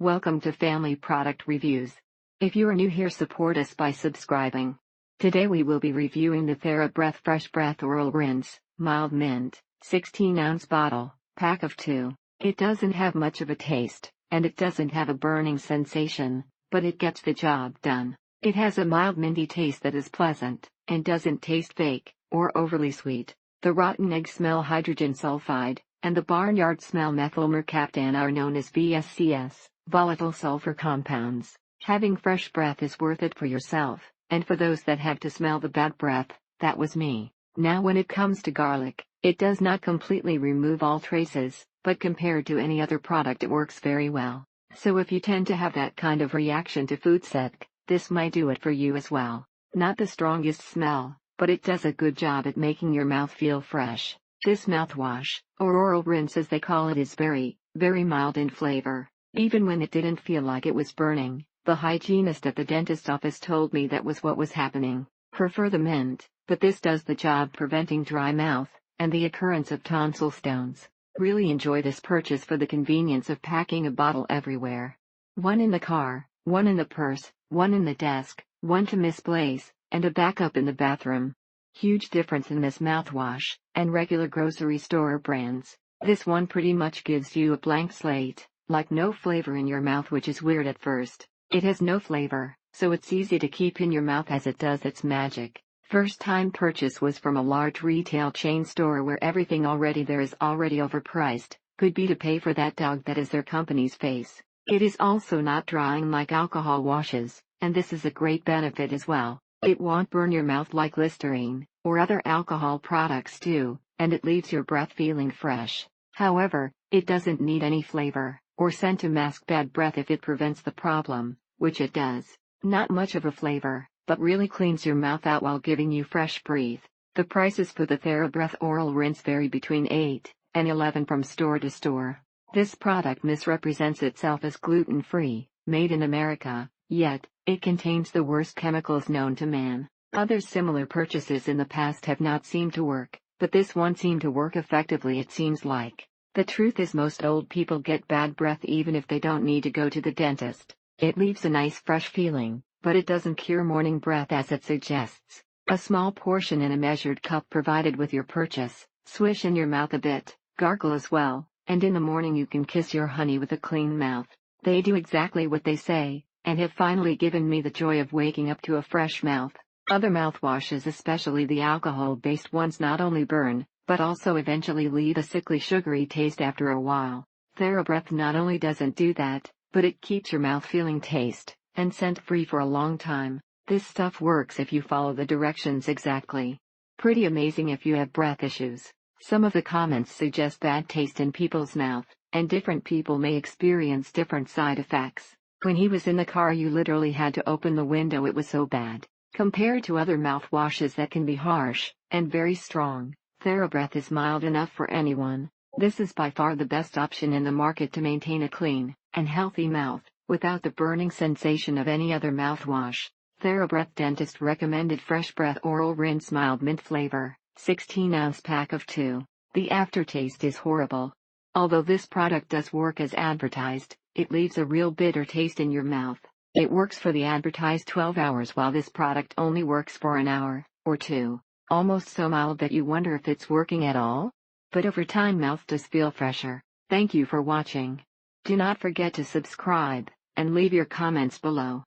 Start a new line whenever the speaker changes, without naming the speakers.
Welcome to Family Product Reviews. If you are new here, support us by subscribing. Today we will be reviewing the TheraBreath Fresh Breath Oral Rinse, Mild Mint, 16-ounce bottle, pack of 2. It doesn't have much of a taste, and it doesn't have a burning sensation, but it gets the job done. It has a mild minty taste that is pleasant, and doesn't taste fake, or overly sweet. The rotten egg smell hydrogen sulfide, and the barnyard smell methyl mercaptan are known as VSCS, volatile sulfur compounds. Having fresh breath is worth it for yourself, and for those that have to smell the bad breath, that was me. Now when it comes to garlic, it does not completely remove all traces, but compared to any other product it works very well. So if you tend to have that kind of reaction to food sec, this might do it for you as well. Not the strongest smell, but it does a good job at making your mouth feel fresh. This mouthwash, or oral rinse as they call it, is very, very mild in flavor. Even when it didn't feel like it was burning, the hygienist at the dentist office told me that was what was happening. Prefer the mint, but this does the job preventing dry mouth, and the occurrence of tonsil stones. Really enjoy this purchase for the convenience of packing a bottle everywhere. One in the car, one in the purse, one in the desk, one to misplace, and a backup in the bathroom. Huge difference in this mouthwash and regular grocery store brands. This one pretty much gives you a blank slate, like no flavor in your mouth, which is weird at first. It has no flavor, so it's easy to keep in your mouth as it does its magic. First time purchase was from a large retail chain store where everything already there is already overpriced. Could be to pay for that dog that is their company's face. It is also not drying like alcohol washes, and this is a great benefit as well. It won't burn your mouth like Listerine, or other alcohol products do, and it leaves your breath feeling fresh. However, it doesn't need any flavor, or scent to mask bad breath if it prevents the problem, which it does. Not much of a flavor, but really cleans your mouth out while giving you fresh breath. The prices for the TheraBreath Oral Rinse vary between $8 and $11 from store to store. This product misrepresents itself as gluten-free, made in America, yet, it contains the worst chemicals known to man. Other similar purchases in the past have not seemed to work, but this one seemed to work effectively, it seems like. The truth is most old people get bad breath even if they don't need to go to the dentist. It leaves a nice fresh feeling, but it doesn't cure morning breath as it suggests. A small portion in a measured cup provided with your purchase. Swish in your mouth a bit, gargle as well, and in the morning you can kiss your honey with a clean mouth. They do exactly what they say, and have finally given me the joy of waking up to a fresh mouth. Other mouthwashes, especially the alcohol-based ones, not only burn, but also eventually leave a sickly sugary taste after a while. TheraBreath not only doesn't do that, but it keeps your mouth feeling taste and scent-free for a long time. This stuff works if you follow the directions exactly. Pretty amazing if you have breath issues. Some of the comments suggest bad taste in people's mouth, and different people may experience different side effects. When he was in the car you literally had to open the window, it was so bad. Compared to other mouthwashes that can be harsh and very strong, TheraBreath is mild enough for anyone. This is by far the best option in the market to maintain a clean and healthy mouth, without the burning sensation of any other mouthwash. TheraBreath Dentist Recommended Fresh Breath Oral Rinse Mild Mint Flavor, 16-ounce pack of 2. The aftertaste is horrible. Although this product does work as advertised, it leaves a real bitter taste in your mouth. It works for the advertised 12 hours while this product only works for an hour or two. Almost so mild that you wonder if it's working at all. But over time mouth does feel fresher. Thank you for watching. Do not forget to subscribe and leave your comments below.